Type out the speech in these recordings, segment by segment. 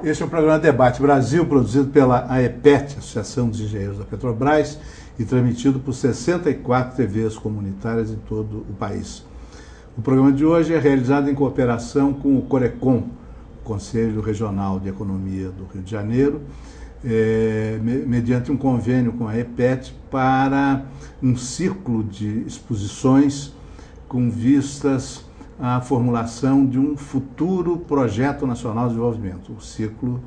Este é o programa Debate Brasil, produzido pela AEPET, Associação dos Engenheiros da Petrobras, e transmitido por 64 TVs comunitárias em todo o país. O programa de hoje é realizado em cooperação com o CORECON, o Conselho Regional de Economia do Rio de Janeiro, mediante um convênio com a AEPET para um ciclo de exposições com vistas à formulação de um futuro projeto nacional de desenvolvimento, o ciclo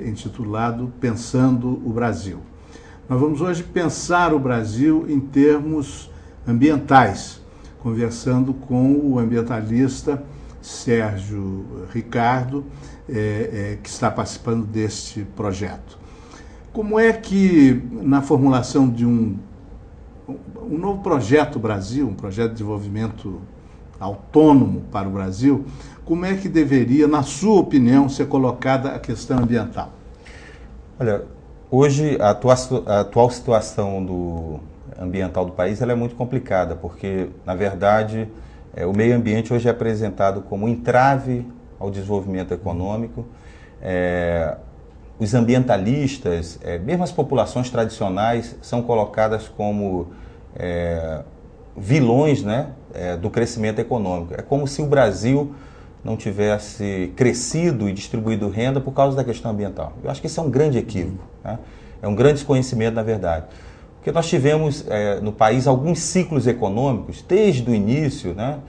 intitulado Pensando o Brasil. Nós vamos hoje pensar o Brasil em termos ambientais, conversando com o ambientalista Sérgio Ricardo, que está participando deste projeto. Como é que, na formulação de um novo projeto Brasil, um projeto de desenvolvimento autônomo para o Brasil, como é que deveria, na sua opinião, ser colocada a questão ambiental? Olha, hoje a atual situação ambiental do país ela é muito complicada, porque, na verdade, o meio ambiente hoje é apresentado como entrave ao desenvolvimento econômico. Os ambientalistas, mesmo as populações tradicionais, são colocadas como vilões, né, do crescimento econômico. É como se o Brasil não tivesse crescido e distribuído renda por causa da questão ambiental. Eu acho que isso é um grande equívoco, né? É um grande desconhecimento, na verdade. Porque nós tivemos no país alguns ciclos econômicos, desde o início, né,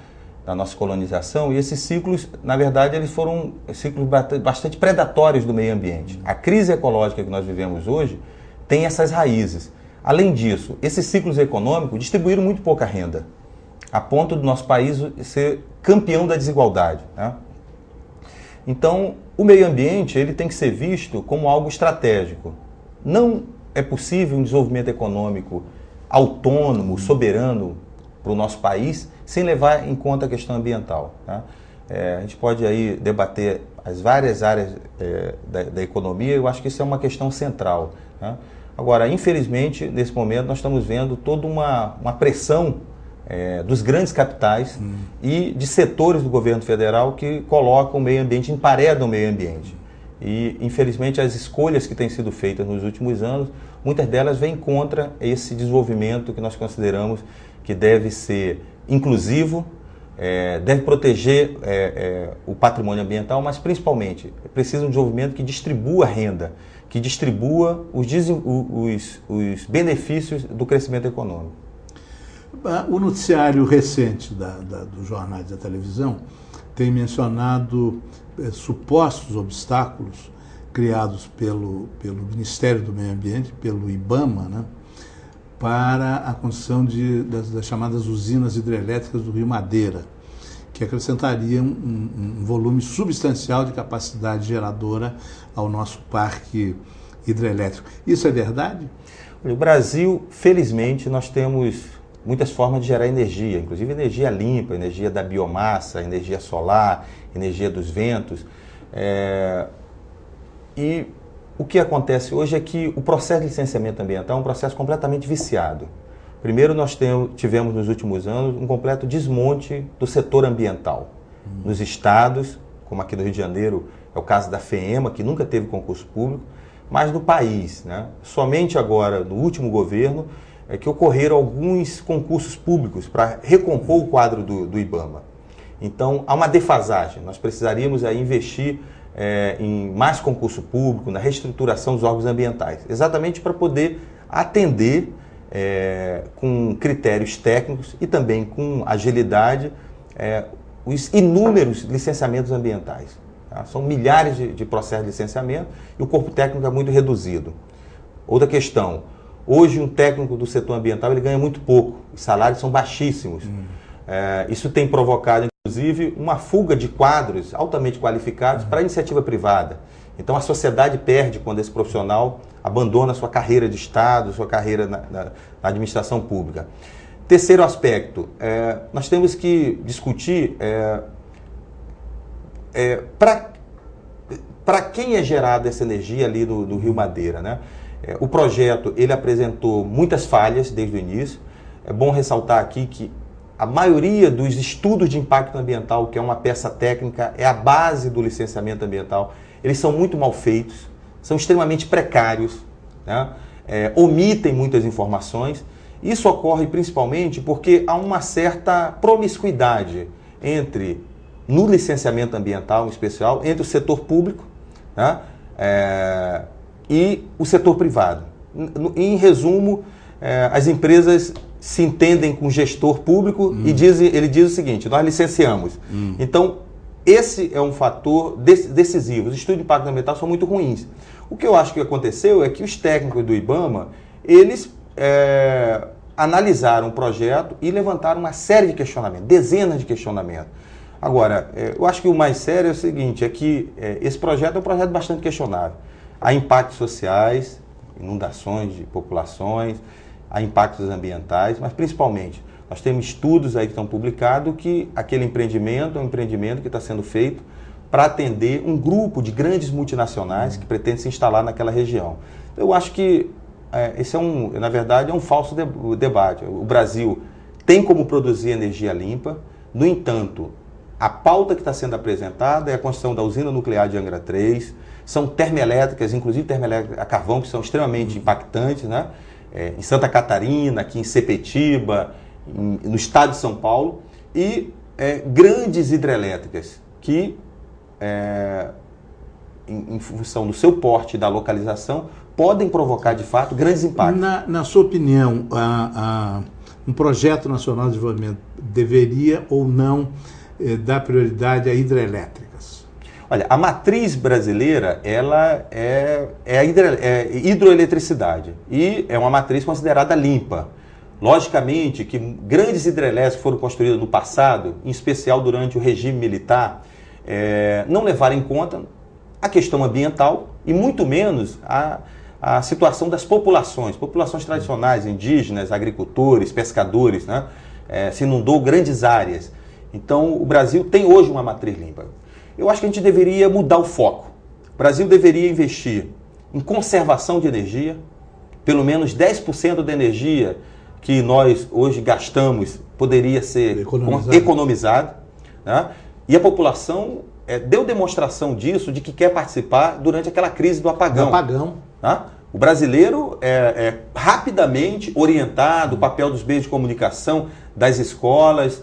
da nossa colonização, e esses ciclos, na verdade, eles foram ciclos bastante predatórios do meio ambiente. A crise ecológica que nós vivemos hoje tem essas raízes. Além disso, esses ciclos econômicos distribuíram muito pouca renda, a ponto do nosso país ser campeão da desigualdade, né? Então, o meio ambiente ele tem que ser visto como algo estratégico. Não é possível um desenvolvimento econômico autônomo, soberano para o nosso país, sem levar em conta a questão ambiental, né? A gente pode aí debater as várias áreas da economia, eu acho que isso é uma questão central, né? Agora, infelizmente, nesse momento, nós estamos vendo toda uma pressão dos grandes capitais e de setores do governo federal que colocam o meio ambiente, emparedam o meio ambiente. E, infelizmente, as escolhas que têm sido feitas nos últimos anos, muitas delas vêm contra esse desenvolvimento que nós consideramos que deve ser inclusivo, deve proteger o patrimônio ambiental, mas, principalmente, precisa de um desenvolvimento que distribua renda, que distribua os benefícios do crescimento econômico. O noticiário recente dos jornais da televisão tem mencionado supostos obstáculos criados pelo Ministério do Meio Ambiente, pelo IBAMA, né, para a construção das chamadas usinas hidrelétricas do Rio Madeira, que acrescentariam um volume substancial de capacidade geradora ao nosso parque hidrelétrico. Isso é verdade? O Brasil, felizmente, nós temos muitas formas de gerar energia, inclusive energia limpa, energia da biomassa, energia solar, energia dos ventos. E o que acontece hoje é que o processo de licenciamento ambiental é um processo completamente viciado. Primeiro, nós tivemos nos últimos anos um completo desmonte do setor ambiental. Nos estados, como aqui do Rio de Janeiro, é o caso da FEEMA, que nunca teve concurso público, mas no país, né? Somente agora, no último governo, é que ocorreram alguns concursos públicos para recompor o quadro do IBAMA. Então, há uma defasagem. Nós precisaríamos aí investir em mais concurso público, na reestruturação dos órgãos ambientais, exatamente para poder atender com critérios técnicos e também com agilidade os inúmeros licenciamentos ambientais. Tá? São milhares de processos de licenciamento e o corpo técnico é muito reduzido. Outra questão, hoje um técnico do setor ambiental ele ganha muito pouco, os salários são baixíssimos. Isso tem provocado, inclusive, uma fuga de quadros altamente qualificados para a iniciativa privada. Então a sociedade perde quando esse profissional abandona sua carreira de Estado, sua carreira na administração pública. Terceiro aspecto, nós temos que discutir para quem é gerada essa energia ali do Rio Madeira, né? O projeto ele apresentou muitas falhas desde o início. É bom ressaltar aqui que a maioria dos estudos de impacto ambiental, que é uma peça técnica, é a base do licenciamento ambiental, eles são muito mal feitos, são extremamente precários, né? Omitem muitas informações. Isso ocorre principalmente porque há uma certa promiscuidade no licenciamento ambiental, em especial, entre o setor público, né, e o setor privado. Em resumo, as empresas se entendem com o gestor público e ele diz o seguinte: nós licenciamos. Então, esse é um fator decisivo. Os estudos de impacto ambiental são muito ruins. O que eu acho que aconteceu é que os técnicos do IBAMA, eles analisaram o projeto e levantaram uma série de questionamentos, dezenas de questionamentos. Agora, eu acho que o mais sério é o seguinte, é que esse projeto é um projeto bastante questionável. Há impactos sociais, inundações de populações, há impactos ambientais, mas principalmente, nós temos estudos aí que estão publicados que aquele empreendimento é um empreendimento que está sendo feito para atender um grupo de grandes multinacionais que pretendem se instalar naquela região. Eu acho que esse na verdade, é um falso debate. O Brasil tem como produzir energia limpa, no entanto, a pauta que está sendo apresentada é a construção da usina nuclear de Angra 3, são termoelétricas, inclusive termoelétricas a carvão, que são extremamente impactantes, né? Em Santa Catarina, aqui em Sepetiba, no estado de São Paulo, e grandes hidrelétricas que, em função do seu porte e da localização, podem provocar, de fato, grandes impactos. Na sua opinião, um projeto nacional de desenvolvimento deveria ou não dar prioridade a hidrelétricas? Olha, a matriz brasileira, ela é hidroeletricidade e é uma matriz considerada limpa. Logicamente que grandes hidrelétricas foram construídas no passado, em especial durante o regime militar, não levaram em conta a questão ambiental e muito menos a situação das populações tradicionais, indígenas, agricultores, pescadores, né? Se inundou grandes áreas. Então, o Brasil tem hoje uma matriz limpa. Eu acho que a gente deveria mudar o foco. O Brasil deveria investir em conservação de energia, pelo menos 10% da energia que nós hoje gastamos poderia ser economizado, né? E a população deu demonstração disso, de que quer participar durante aquela crise do apagão. Tá? O brasileiro é rapidamente orientado, o papel dos meios de comunicação, das escolas,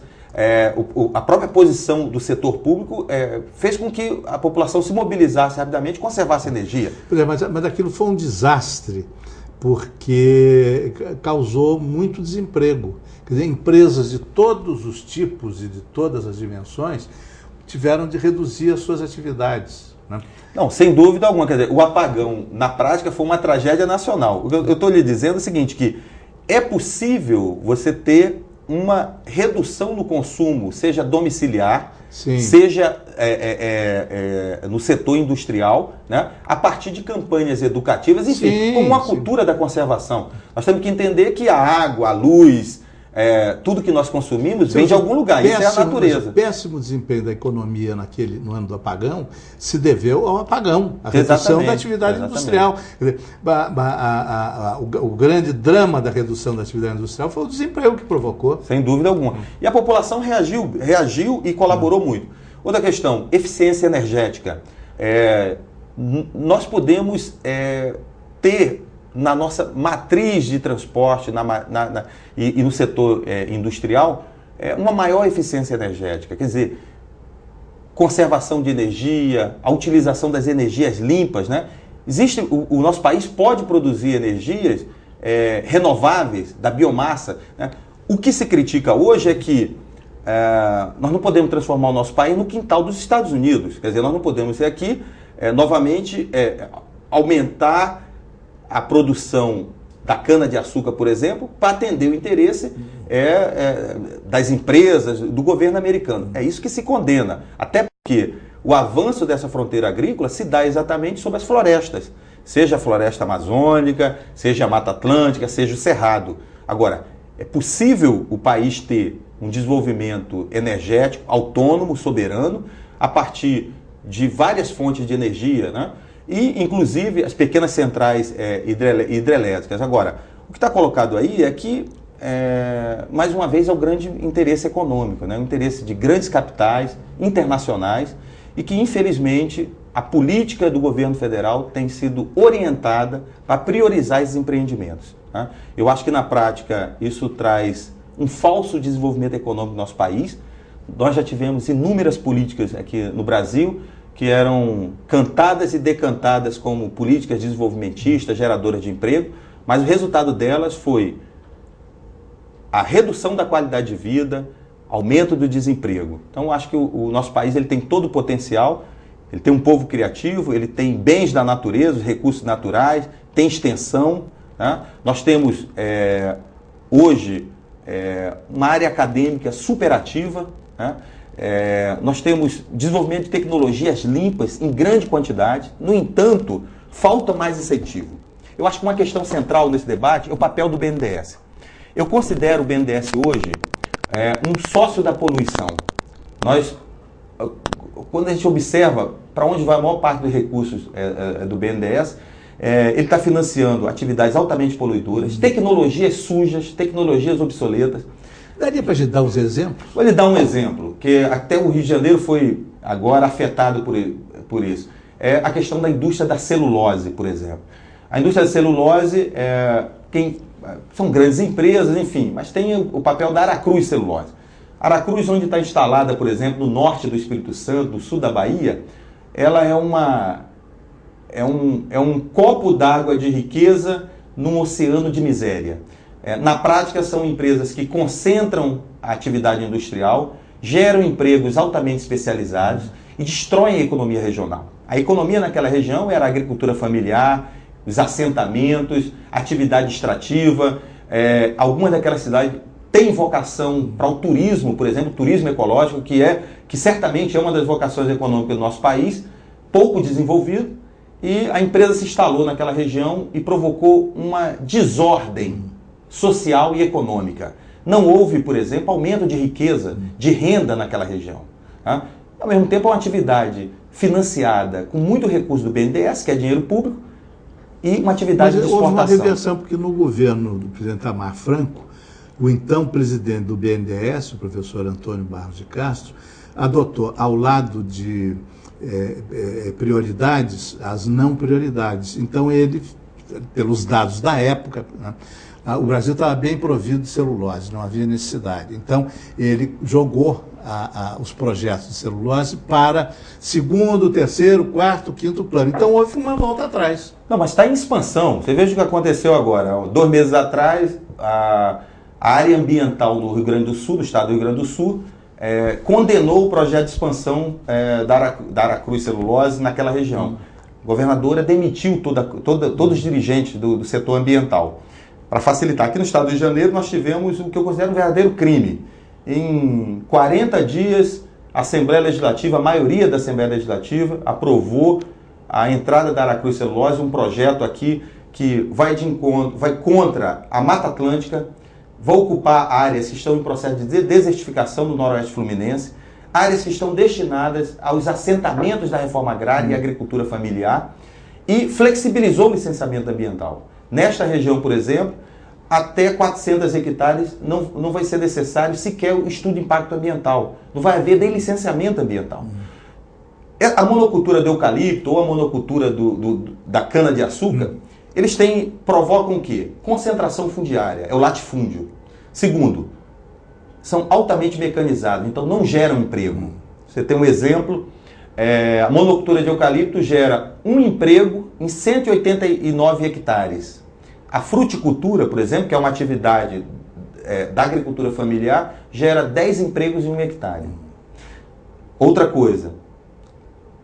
a própria posição do setor público fez com que a população se mobilizasse rapidamente e conservasse energia. Mas aquilo foi um desastre, porque causou muito desemprego. Quer dizer, empresas de todos os tipos e de todas as dimensões tiveram de reduzir as suas atividades, né? Não, sem dúvida alguma. Quer dizer, o apagão, na prática, foi uma tragédia nacional. Eu estou lhe dizendo o seguinte, que é possível você ter uma redução no consumo, seja domiciliar, sim, seja no setor industrial, né, a partir de campanhas educativas, enfim, sim, como uma cultura da conservação. Nós temos que entender que a água, a luz, tudo que nós consumimos vem de algum lugar, isso é a natureza. O péssimo desempenho da economia no ano do apagão se deveu ao apagão, à redução da atividade industrial. Quer dizer, o grande drama da redução da atividade industrial foi o desemprego que provocou. Sem dúvida alguma. E a população reagiu e colaborou muito. Outra questão, eficiência energética. Nós podemos ter na nossa matriz de transporte e no setor industrial uma maior eficiência energética. Quer dizer, conservação de energia, a utilização das energias limpas, né? O nosso país pode produzir energias renováveis da biomassa, né? O que se critica hoje é que nós não podemos transformar o nosso país no quintal dos Estados Unidos. Quer dizer, nós não podemos ser aqui, novamente, aumentar a produção da cana-de-açúcar, por exemplo, para atender o interesse das empresas, do governo americano. É isso que se condena. Até porque o avanço dessa fronteira agrícola se dá exatamente sobre as florestas. Seja a floresta amazônica, seja a Mata Atlântica, seja o Cerrado. Agora, é possível o país ter um desenvolvimento energético, autônomo, soberano, a partir de várias fontes de energia, né? E, inclusive, as pequenas centrais hidrelétricas. Agora, o que está colocado aí é que mais uma vez, é o grande interesse econômico, né? O interesse de grandes capitais internacionais e que, infelizmente, a política do governo federal tem sido orientada para priorizar esses empreendimentos, tá? Eu acho que, na prática, isso traz um falso desenvolvimento econômico no nosso país. Nós já tivemos inúmeras políticas aqui no Brasil que eram cantadas e decantadas como políticas desenvolvimentistas, geradoras de emprego, mas o resultado delas foi a redução da qualidade de vida, aumento do desemprego. Então, eu acho que o nosso país ele tem todo o potencial, ele tem um povo criativo, ele tem bens da natureza, os recursos naturais, tem extensão, né? Nós temos, hoje, uma área acadêmica superativa, né? Nós temos desenvolvimento de tecnologias limpas em grande quantidade, no entanto, falta mais incentivo. Eu acho que uma questão central nesse debate é o papel do BNDES. Eu considero o BNDES hoje um sócio da poluição. Quando a gente observa para onde vai a maior parte dos recursos do BNDES, ele está financiando atividades altamente poluidoras, tecnologias sujas, tecnologias obsoletas. Daria para a gente dar uns exemplos? Vou lhe dar um exemplo, que até o Rio de Janeiro foi agora afetado por isso. É a questão da indústria da celulose, por exemplo. A indústria da celulose, são grandes empresas, enfim, mas tem o papel da Aracruz Celulose. Aracruz, onde está instalada, por exemplo, no norte do Espírito Santo, no sul da Bahia, ela é um copo d'água de riqueza num oceano de miséria. Na prática, são empresas que concentram a atividade industrial, geram empregos altamente especializados e destroem a economia regional. A economia naquela região era a agricultura familiar, os assentamentos, atividade extrativa. Algumas daquelas cidades têm vocação para o turismo, por exemplo, o turismo ecológico, que certamente é uma das vocações econômicas do nosso país, pouco desenvolvido, e a empresa se instalou naquela região e provocou uma desordem social e econômica. Não houve, por exemplo, aumento de riqueza, de renda naquela região, tá? Ao mesmo tempo, é uma atividade financiada com muito recurso do BNDES, que é dinheiro público, e uma atividade de exportação. Houve uma reversão, porque no governo do presidente Itamar Franco, o então presidente do BNDES, o professor Antônio Barros de Castro, adotou, ao lado de prioridades, as não prioridades. Então, ele, pelos dados da época, né, o Brasil estava bem provido de celulose, não havia necessidade. Então, ele jogou os projetos de celulose para segundo, terceiro, quarto, quinto plano. Então, houve uma volta atrás. Não, mas está em expansão. Você veja o que aconteceu agora. 2 meses atrás, a área ambiental do Rio Grande do Sul, do estado do Rio Grande do Sul, condenou o projeto de expansão da Aracruz Celulose naquela região. A governadora demitiu todos os dirigentes do setor ambiental. Para facilitar, aqui no estado do Rio de Janeiro nós tivemos o que eu considero um verdadeiro crime. Em 40 dias, a Assembleia Legislativa, a maioria da Assembleia Legislativa, aprovou a entrada da Aracruz Celulose, um projeto aqui que vai contra a Mata Atlântica, vai ocupar áreas que estão em processo de desertificação do Noroeste Fluminense, áreas que estão destinadas aos assentamentos da reforma agrária e agricultura familiar, e flexibilizou o licenciamento ambiental. Nesta região, por exemplo, até 400 hectares não vai ser necessário sequer o estudo de impacto ambiental. Não vai haver nem licenciamento ambiental. A monocultura do eucalipto ou a monocultura da cana-de-açúcar, eles provocam o quê? Concentração fundiária, é o latifúndio. Segundo, são altamente mecanizados, então não geram emprego. Você tem um exemplo, a monocultura de eucalipto gera um emprego em 189 hectares. A fruticultura, por exemplo, que é uma atividade da agricultura familiar, gera 10 empregos em 1 hectare. Outra coisa,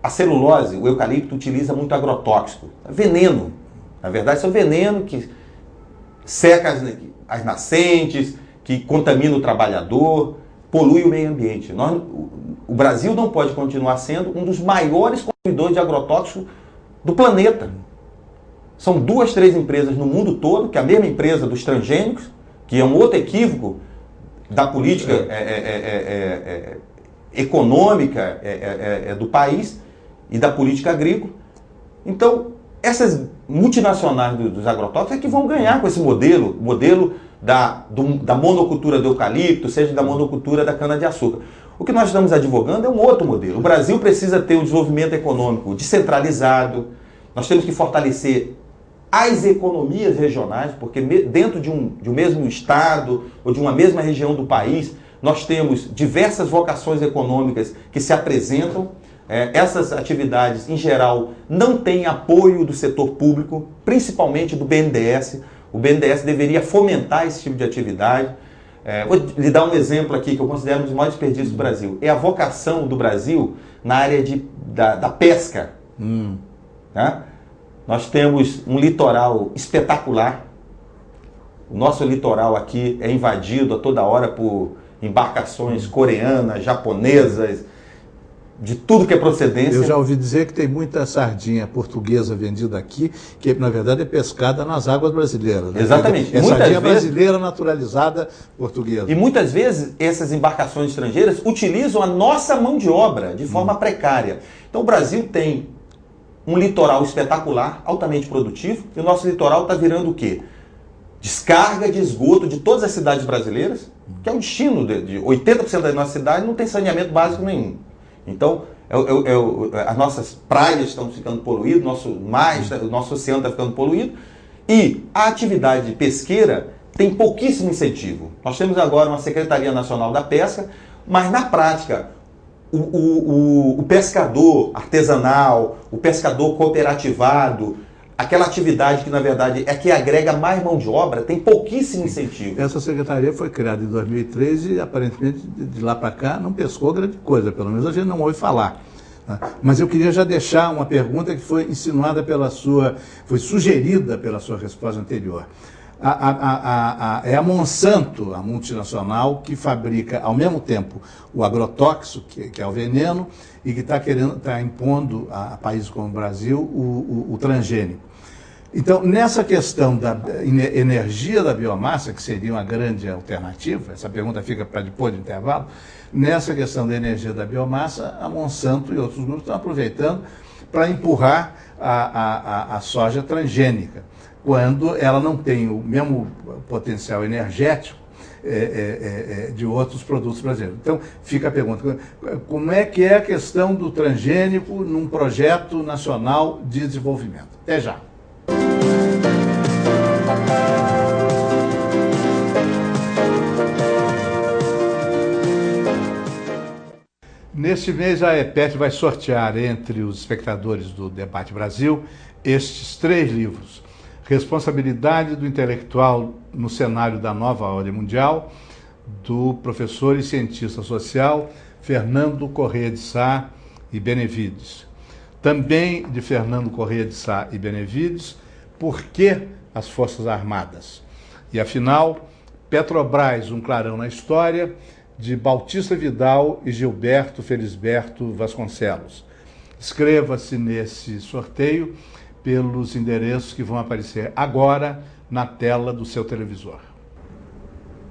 a celulose, o eucalipto utiliza muito agrotóxico, veneno. Na verdade, isso é um veneno que seca as nascentes, que contamina o trabalhador, polui o meio ambiente. O Brasil não pode continuar sendo um dos maiores consumidores de agrotóxico do planeta. São 2, 3 empresas no mundo todo, que é a mesma empresa dos transgênicos, que é um outro equívoco da política econômica do país e da política agrícola. Então, essas multinacionais dos agrotóxicos é que vão ganhar com esse modelo da monocultura do eucalipto, seja da monocultura da cana-de-açúcar. O que nós estamos advogando é um outro modelo. O Brasil precisa ter um desenvolvimento econômico descentralizado, nós temos que fortalecer as economias regionais, porque dentro de um mesmo estado ou de uma mesma região do país, nós temos diversas vocações econômicas que se apresentam. Essas atividades, em geral, não têm apoio do setor público, principalmente do BNDES. O BNDES deveria fomentar esse tipo de atividade. Vou lhe dar um exemplo aqui que eu considero um dos maiores desperdícios do Brasil. É a vocação do Brasil na área da pesca. Tá? Nós temos um litoral espetacular. O nosso litoral aqui é invadido a toda hora por embarcações coreanas, japonesas, de tudo que é procedência. Eu já ouvi dizer que tem muita sardinha portuguesa vendida aqui, que na verdade é pescada nas águas brasileiras. Né? Exatamente. É sardinha brasileira naturalizada portuguesa. E muitas vezes essas embarcações estrangeiras utilizam a nossa mão de obra de forma precária. Então o Brasil tem um litoral espetacular, altamente produtivo, e o nosso litoral está virando o quê? Descarga de esgoto de todas as cidades brasileiras, que é o destino de 80% das nossas cidades, não tem saneamento básico nenhum. Então, as nossas praias estão ficando poluídas, o nosso oceano está ficando poluído, e a atividade pesqueira tem pouquíssimo incentivo. Nós temos agora uma Secretaria Nacional da Pesca, mas na prática, o pescador artesanal, o pescador cooperativado, aquela atividade que, na verdade, é que agrega mais mão de obra, tem pouquíssimo incentivo. Essa secretaria foi criada em 2013 e, aparentemente, de lá para cá, não pescou grande coisa. Pelo menos a gente não ouve falar. Mas eu queria já deixar uma pergunta que foi insinuada foi sugerida pela sua resposta anterior. É a Monsanto, a multinacional, que fabrica, ao mesmo tempo, o agrotóxico, que é o veneno, e que está impondo a países como o Brasil o transgênico. Então, nessa questão da energia da biomassa, que seria uma grande alternativa, essa pergunta fica para depois do intervalo, nessa questão da energia da biomassa, a Monsanto e outros grupos estão aproveitando para empurrar a soja transgênica, quando ela não tem o mesmo potencial energético de outros produtos brasileiros. Então, fica a pergunta, como é que é a questão do transgênico num projeto nacional de desenvolvimento? Até já. Neste mês, a EPET vai sortear entre os espectadores do Debate Brasil estes 3 livros. Responsabilidade do Intelectual no Cenário da Nova Ordem Mundial, do professor e cientista social Fernando Corrêa de Sá e Benevides. Também de Fernando Corrêa de Sá e Benevides, Por que as Forças Armadas? E afinal, Petrobras, um clarão na história, de Bautista Vidal e Gilberto Felisberto Vasconcelos. Inscreva-se nesse sorteio pelos endereços que vão aparecer agora na tela do seu televisor.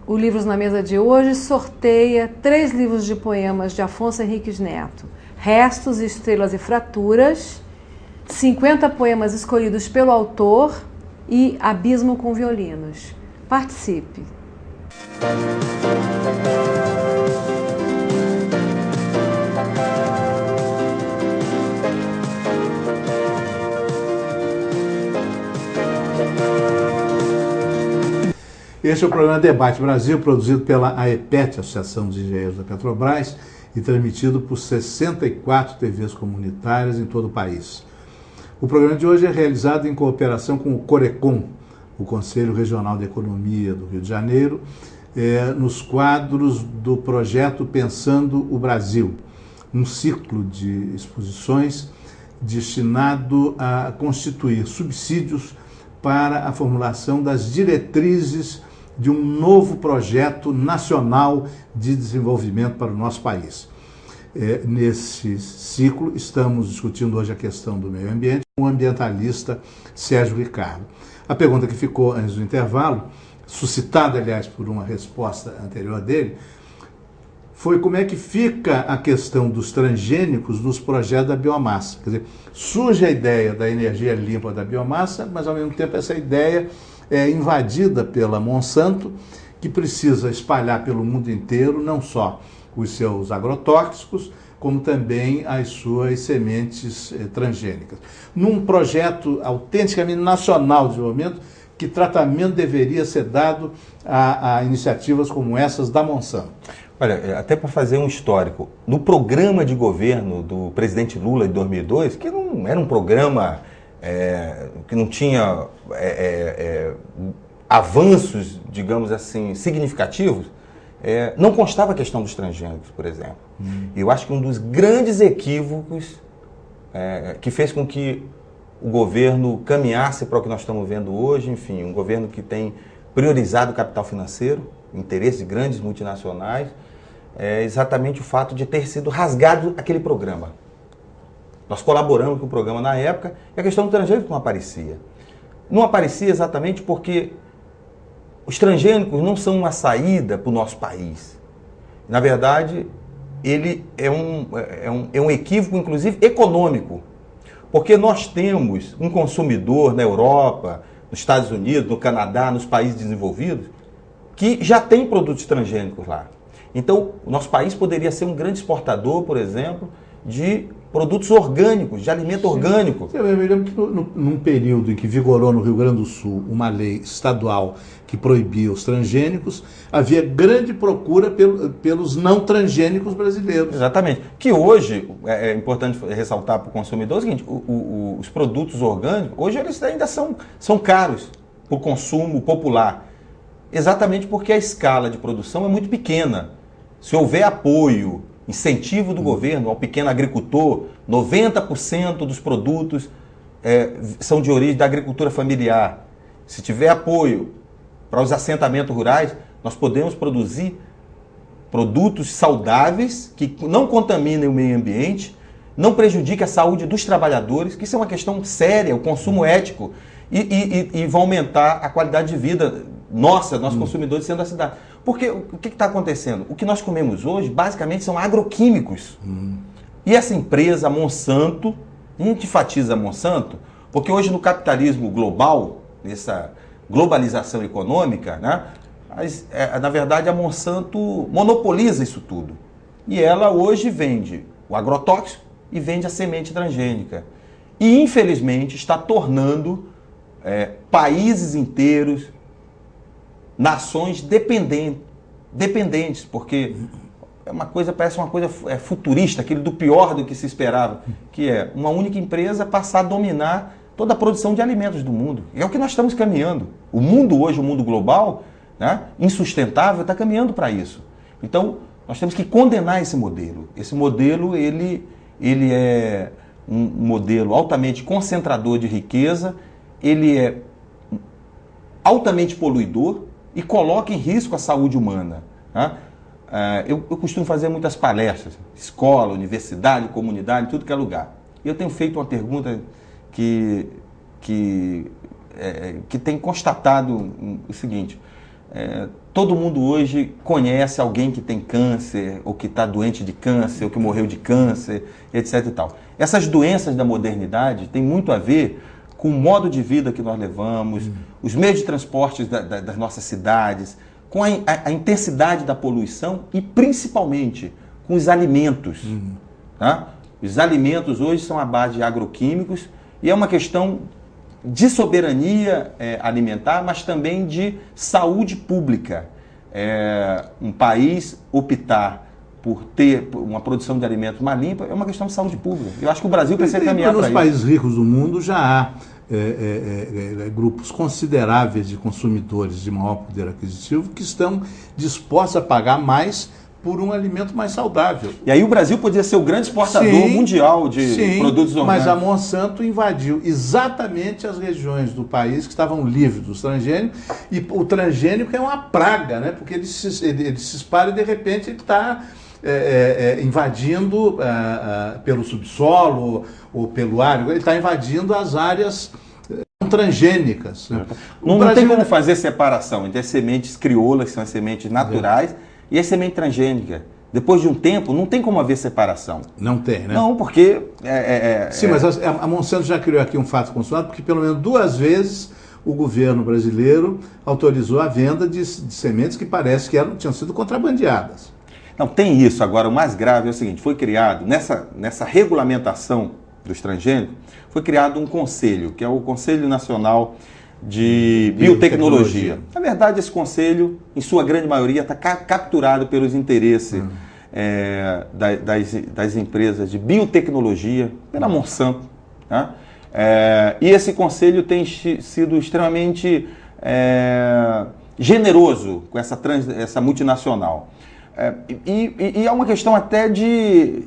O Livros na Mesa de hoje sorteia 3 livros de poemas de Afonso Henriques Neto: Restos, Estrelas e Fraturas, 50 poemas escolhidos pelo autor e Abismo com Violinos. Participe! Este é o programa Debate Brasil, produzido pela AEPET, Associação dos Engenheiros da Petrobras, e transmitido por 64 TVs comunitárias em todo o país. O programa de hoje é realizado em cooperação com o CORECON, o Conselho Regional de Economia do Rio de Janeiro, nos quadros do projeto Pensando o Brasil, um ciclo de exposições destinado a constituir subsídios para a formulação das diretrizes de um novo projeto nacional de desenvolvimento para o nosso país. Nesse ciclo, estamos discutindo hoje a questão do meio ambiente com o ambientalista Sérgio Ricardo. A pergunta que ficou antes do intervalo, suscitada, aliás, por uma resposta anterior dele, foi como é que fica a questão dos transgênicos nos projetos da biomassa. Quer dizer, surge a ideia da energia limpa da biomassa, mas ao mesmo tempo essa ideia é invadida pela Monsanto, que precisa espalhar pelo mundo inteiro não só os seus agrotóxicos, como também as suas sementes transgênicas. Num projeto autenticamente nacional de desenvolvimento, que tratamento deveria ser dado a iniciativas como essas da Monsanto? Olha, até para fazer um histórico, no programa de governo do presidente Lula de 2002, que não era um programa que não tinha avanços, digamos assim, significativos, não constava a questão dos transgênicos, por exemplo. Eu acho que um dos grandes equívocos que fez com que o governo caminhasse para o que nós estamos vendo hoje, enfim, um governo que tem priorizado o capital financeiro, interesses de grandes multinacionais, é exatamente o fato de ter sido rasgado aquele programa. Nós colaboramos com o programa na época e a questão do transgênico não aparecia. Não aparecia exatamente porque os transgênicos não são uma saída para o nosso país. Na verdade, ele é um equívoco, inclusive, econômico. Porque nós temos um consumidor na Europa, nos Estados Unidos, no Canadá, nos países desenvolvidos, que já tem produtos transgênicos lá. Então, o nosso país poderia ser um grande exportador, por exemplo, de produtos orgânicos, de alimento orgânico. Eu me lembro que num período em que vigorou no Rio Grande do Sul uma lei estadual que proibia os transgênicos, havia grande procura pelos não transgênicos brasileiros. Exatamente. Que hoje, é importante ressaltar para o consumidor o seguinte, os produtos orgânicos, hoje eles ainda são caros para o consumo popular. Exatamente porque a escala de produção é muito pequena. Se houver apoio, incentivo do governo ao pequeno agricultor, 90% dos produtos são de origem da agricultura familiar. Se tiver apoio para os assentamentos rurais, nós podemos produzir produtos saudáveis que não contaminem o meio ambiente, não prejudiquem a saúde dos trabalhadores, que isso é uma questão séria, o consumo ético, e vão aumentar a qualidade de vida nossa, nossos consumidores sendo da cidade. Porque o que está acontecendo? O que nós comemos hoje, basicamente, são agroquímicos. E essa empresa, a Monsanto, a gente enfatiza a Monsanto, porque hoje no capitalismo global, nessa globalização econômica, né, na verdade a Monsanto monopoliza isso tudo. E ela hoje vende o agrotóxico e vende a semente transgênica. E infelizmente está tornando países inteiros, nações dependentes, porque parece uma coisa futurista, aquilo do pior do que se esperava, que é uma única empresa passar a dominar toda a produção de alimentos do mundo. É o que nós estamos caminhando. O mundo hoje, o mundo global, né, insustentável, está caminhando para isso. Então, nós temos que condenar esse modelo. Esse modelo, ele é um modelo altamente concentrador de riqueza, ele é altamente poluidor e coloca em risco a saúde humana. Né? Eu costumo fazer muitas palestras, escola, universidade, comunidade, tudo que é lugar. E eu tenho feito uma pergunta que tem constatado o seguinte, todo mundo hoje conhece alguém que tem câncer, ou que está doente de câncer, ou que morreu de câncer, etc. e tal. Essas doenças da modernidade têm muito a ver com o modo de vida que nós levamos, os meios de transporte das nossas cidades, com a intensidade da poluição e principalmente com os alimentos. Tá? Os alimentos hoje são à base de agroquímicos e é uma questão de soberania alimentar, mas também de saúde pública. Um país optar por ter uma produção de alimentos mais limpa é uma questão de saúde pública. Eu acho que o Brasil precisa caminhar para isso. Nos países ricos do mundo já há grupos consideráveis de consumidores de maior poder aquisitivo que estão dispostos a pagar mais por um alimento mais saudável. E aí o Brasil podia ser o grande exportador mundial de produtos orgânicos. Mas a Monsanto invadiu exatamente as regiões do país que estavam livres dos transgênicos, e o transgênico é uma praga, né? Porque ele se espalha e de repente ele está invadindo pelo subsolo ou pelo ar, ele está invadindo as áreas transgênicas. Não tem como fazer separação entre as sementes crioulas, que são as sementes naturais, e a semente transgênica. Depois de um tempo, não tem como haver separação. Não tem, né? Não, porque... Sim, mas a Monsanto já criou aqui um fato consumado, porque pelo menos 2 vezes o governo brasileiro autorizou a venda de sementes que parece que tinham sido contrabandeadas. Não, tem isso. Agora, o mais grave é o seguinte, foi criado, nessa regulamentação dos transgênicos, foi criado um conselho, que é o Conselho Nacional de Biotecnologia. Na verdade, esse conselho, em sua grande maioria, está capturado pelos interesses das empresas de biotecnologia, pela Monsanto. Né? E esse conselho tem sido extremamente generoso com essa multinacional. E é uma questão até de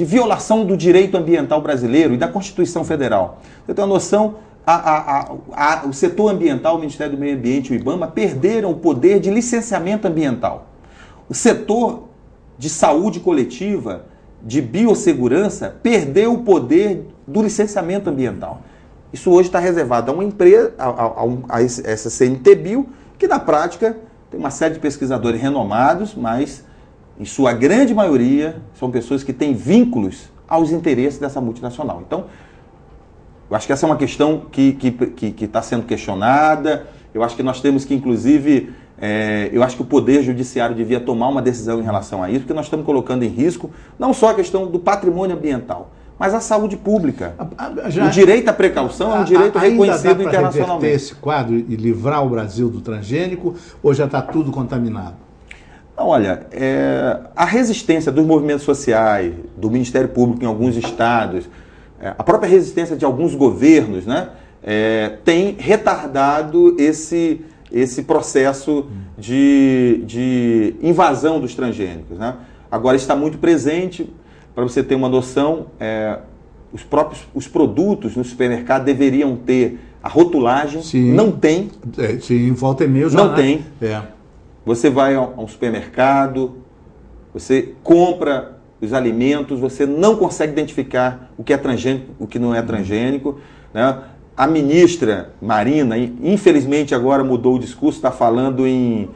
violação do direito ambiental brasileiro e da Constituição Federal. Você tem uma noção, o setor ambiental, o Ministério do Meio Ambiente e o IBAMA perderam o poder de licenciamento ambiental. O setor de saúde coletiva, de biossegurança, perdeu o poder do licenciamento ambiental. Isso hoje está reservado a uma empresa, a essa CNTBio, que na prática tem uma série de pesquisadores renomados, mas em sua grande maioria são pessoas que têm vínculos aos interesses dessa multinacional. Então, eu acho que essa é uma questão que está sendo questionada. Eu acho que nós temos que, inclusive, eu acho que o Poder Judiciário devia tomar uma decisão em relação a isso, porque nós estamos colocando em risco não só a questão do patrimônio ambiental, mas a saúde pública. O direito à precaução é um direito reconhecido internacionalmente. Ainda dá para reverter esse quadro e livrar o Brasil do transgênico, ou já está tudo contaminado? Não, olha, a resistência dos movimentos sociais, do Ministério Público em alguns estados, a própria resistência de alguns governos, né, tem retardado esse processo de invasão dos transgênicos. Né? Agora está muito presente. Para você ter uma noção, os produtos no supermercado deveriam ter a rotulagem. Sim. Não tem. Sim, volta e meia já. Não tem. Você vai a um supermercado, você compra os alimentos, você não consegue identificar o que é transgênico, o que não é transgênico. Né? A ministra Marina, infelizmente agora mudou o discurso, está falando em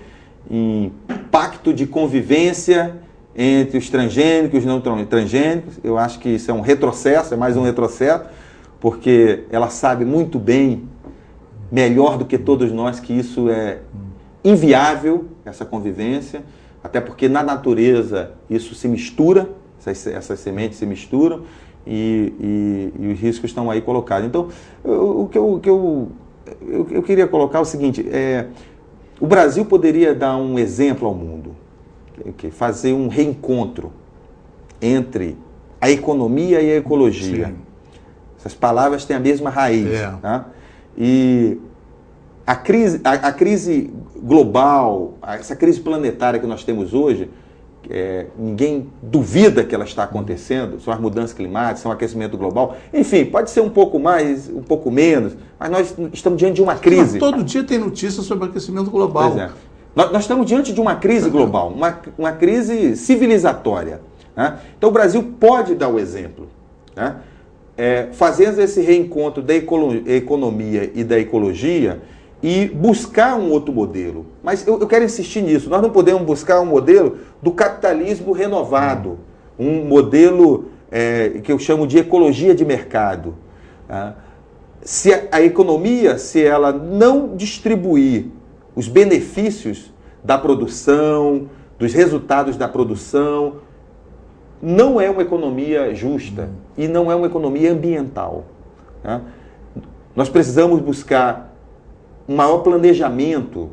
pacto de convivência entre os transgênicos e os não transgênicos. Eu acho que isso é um retrocesso, é mais um retrocesso, porque ela sabe muito bem, melhor do que todos nós, que isso é inviável, essa convivência, até porque na natureza isso se mistura, essas sementes se misturam e os riscos estão aí colocados. Então, o que eu queria colocar é o seguinte, o Brasil poderia dar um exemplo ao mundo, fazer um reencontro entre a economia e a ecologia. Sim. Essas palavras têm a mesma raiz. Tá? E a crise global, essa crise planetária que nós temos hoje, ninguém duvida que ela está acontecendo, são as mudanças climáticas, são o aquecimento global, enfim, pode ser um pouco mais, um pouco menos, mas nós estamos diante de uma crise. Mas todo dia tem notícias sobre aquecimento global. Pois é. Nós estamos diante de uma crise global, uma crise civilizatória. Né? Então o Brasil pode dar o exemplo. Né? Fazendo esse reencontro da economia e da ecologia e buscar um outro modelo. Mas eu quero insistir nisso, nós não podemos buscar um modelo do capitalismo renovado, um modelo que eu chamo de ecologia de mercado. Tá? Se a economia, se ela não distribuir os benefícios da produção, dos resultados da produção, não é uma economia justa e não é uma economia ambiental. Né? Nós precisamos buscar um maior planejamento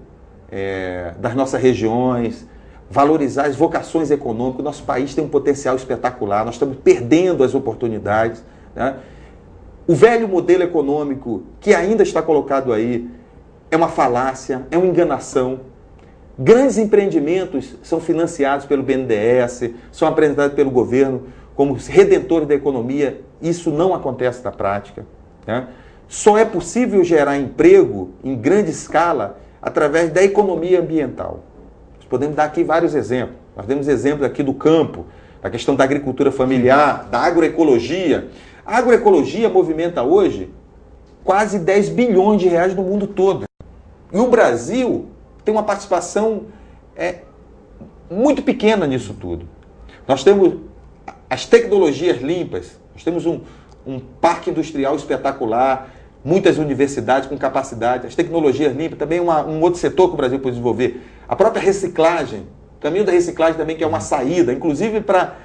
das nossas regiões, valorizar as vocações econômicas. Nosso país tem um potencial espetacular, nós estamos perdendo as oportunidades. Né? O velho modelo econômico que ainda está colocado aí é uma falácia, é uma enganação. Grandes empreendimentos são financiados pelo BNDES, são apresentados pelo governo como redentores da economia. Isso não acontece na prática. Né? Só é possível gerar emprego em grande escala através da economia ambiental. Nós podemos dar aqui vários exemplos. Nós temos exemplos aqui do campo, da questão da agricultura familiar, da agroecologia. A agroecologia movimenta hoje quase 10 bilhões de reais no mundo todo. E o Brasil tem uma participação muito pequena nisso tudo. Nós temos as tecnologias limpas, nós temos um parque industrial espetacular, muitas universidades com capacidade, as tecnologias limpas, também um outro setor que o Brasil pode desenvolver. A própria reciclagem, o caminho da reciclagem também, que é uma saída, inclusive para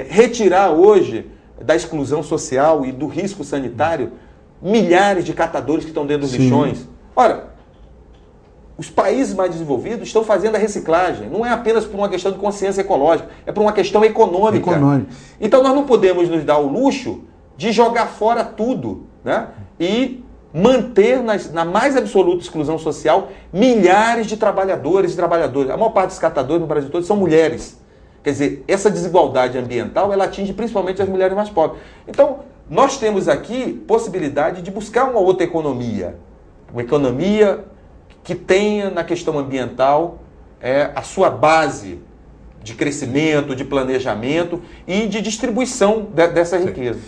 retirar hoje da exclusão social e do risco sanitário milhares de catadores que estão dentro dos lixões. Ora, os países mais desenvolvidos estão fazendo a reciclagem. Não é apenas por uma questão de consciência ecológica, é por uma questão econômica. Então nós não podemos nos dar o luxo de jogar fora tudo, né? E manter na mais absoluta exclusão social milhares de trabalhadores e trabalhadoras. A maior parte dos catadores no Brasil todo são mulheres. Quer dizer, essa desigualdade ambiental, ela atinge principalmente as mulheres mais pobres. Então, nós temos aqui possibilidade de buscar uma outra economia. Uma economia que tenha na questão ambiental a sua base de crescimento, de planejamento e de distribuição dessa riqueza.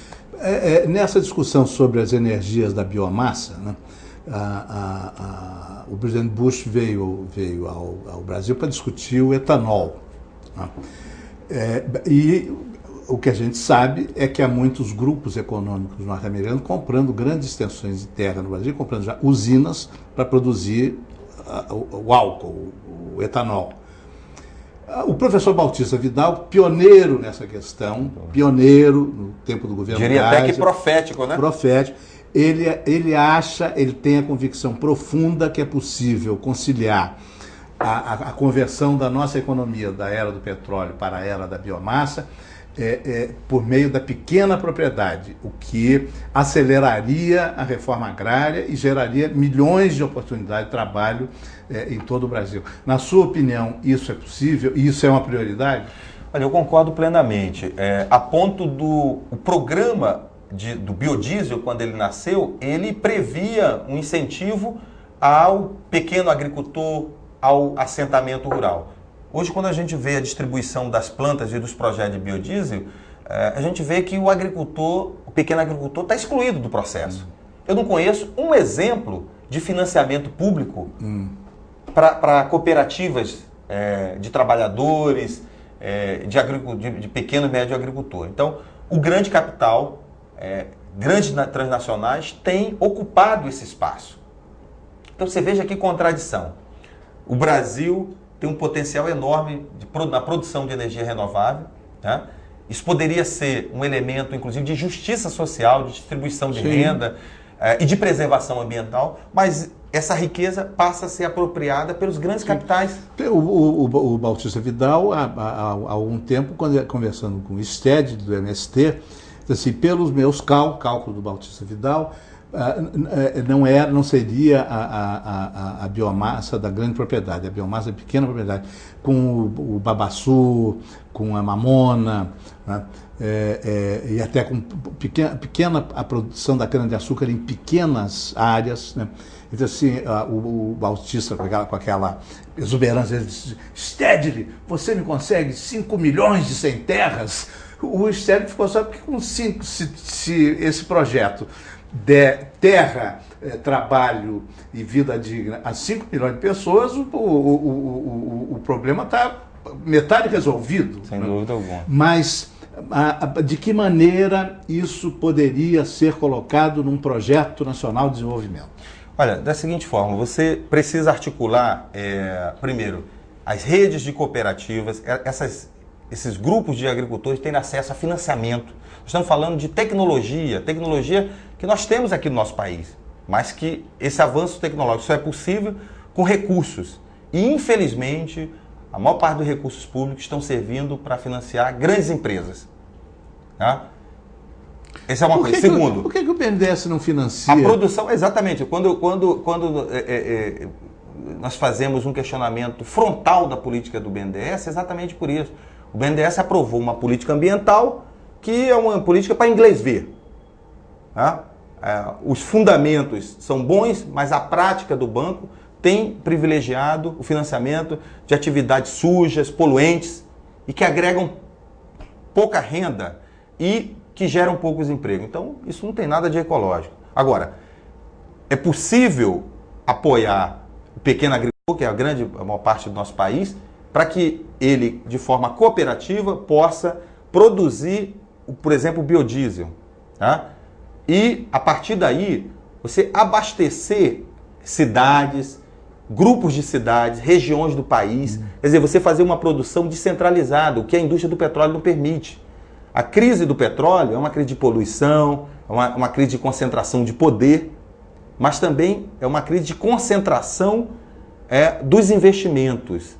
Nessa discussão sobre as energias da biomassa, né, o presidente Bush veio ao Brasil para discutir o etanol. Né? E o que a gente sabe é que há muitos grupos econômicos norte-americanos comprando grandes extensões de terra no Brasil, comprando já usinas para produzir o álcool, o etanol. O professor Bautista Vidal, pioneiro nessa questão, pioneiro no tempo do governo Diria até que profético, né? Profético. Ele tem a convicção profunda que é possível conciliar a conversão da nossa economia da era do petróleo para a era da biomassa por meio da pequena propriedade, o que aceleraria a reforma agrária e geraria milhões de oportunidades de trabalho em todo o Brasil. Na sua opinião, isso é possível e isso é uma prioridade? Olha, eu concordo plenamente. A ponto do programa do biodiesel, quando ele nasceu, ele previa um incentivo ao pequeno agricultor, ao assentamento rural. Hoje, quando a gente vê a distribuição das plantas e dos projetos de biodiesel, a gente vê que o pequeno agricultor está excluído do processo. Eu não conheço um exemplo de financiamento público para cooperativas de trabalhadores, de pequeno e médio agricultor. Então, o grande capital, grandes transnacionais, têm ocupado esse espaço. Então, você veja que contradição. O Brasil tem um potencial enorme na produção de energia renovável, né? Isso poderia ser um elemento, inclusive, de justiça social, de distribuição de renda e de preservação ambiental, mas essa riqueza passa a ser apropriada pelos grandes capitais. O Bautista Vidal, há algum tempo, conversando com o STED, do MST, assim, pelos meus cálculos do Bautista Vidal, não seria a biomassa da grande propriedade, a biomassa da pequena propriedade, com o babaçu, com a mamona, né? E até com pequena a produção da cana-de-açúcar em pequenas áreas, né? Então, assim, o Bautista, com aquela exuberância, ele disse: Stedley, você me consegue 5 milhões de sem terras? O Stedley ficou só porque com 5, se esse projeto der terra, trabalho e vida digna a 5 milhões de pessoas, o problema está metade resolvido. Sem dúvida alguma. Mas de que maneira isso poderia ser colocado num projeto nacional de desenvolvimento? Olha, da seguinte forma, você precisa articular, primeiro, as redes de cooperativas, esses grupos de agricultores têm acesso a financiamento. Nós estamos falando de tecnologia que nós temos aqui no nosso país, mas que esse avanço tecnológico só é possível com recursos. E, infelizmente, a maior parte dos recursos públicos estão servindo para financiar grandes empresas. Tá? Essa é uma coisa. Segundo, por que o BNDES não financia? A produção, exatamente. Quando nós fazemos um questionamento frontal da política do BNDES, é exatamente por isso. O BNDES aprovou uma política ambiental que é uma política para inglês ver. Tá? Os fundamentos são bons, mas a prática do banco tem privilegiado o financiamento de atividades sujas, poluentes e que agregam pouca renda e que geram poucos empregos. Então, isso não tem nada de ecológico. Agora, é possível apoiar o pequeno agricultor, que é a maior parte do nosso país, para que ele, de forma cooperativa, possa produzir, por exemplo, o biodiesel. Tá? E, a partir daí, você abastecer cidades, grupos de cidades, regiões do país. Quer dizer, você fazer uma produção descentralizada, o que a indústria do petróleo não permite. A crise do petróleo é uma crise de poluição, é uma crise de concentração de poder, mas também é uma crise de concentração dos investimentos.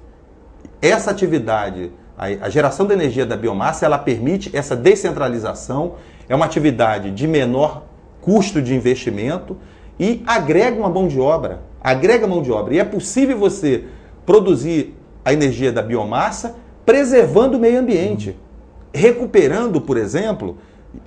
Essa atividade, a geração de energia da biomassa, ela permite essa descentralização, é uma atividade de menor custo de investimento e agrega uma mão de obra. Agrega mão de obra. E é possível você produzir a energia da biomassa preservando o meio ambiente. Recuperando, por exemplo,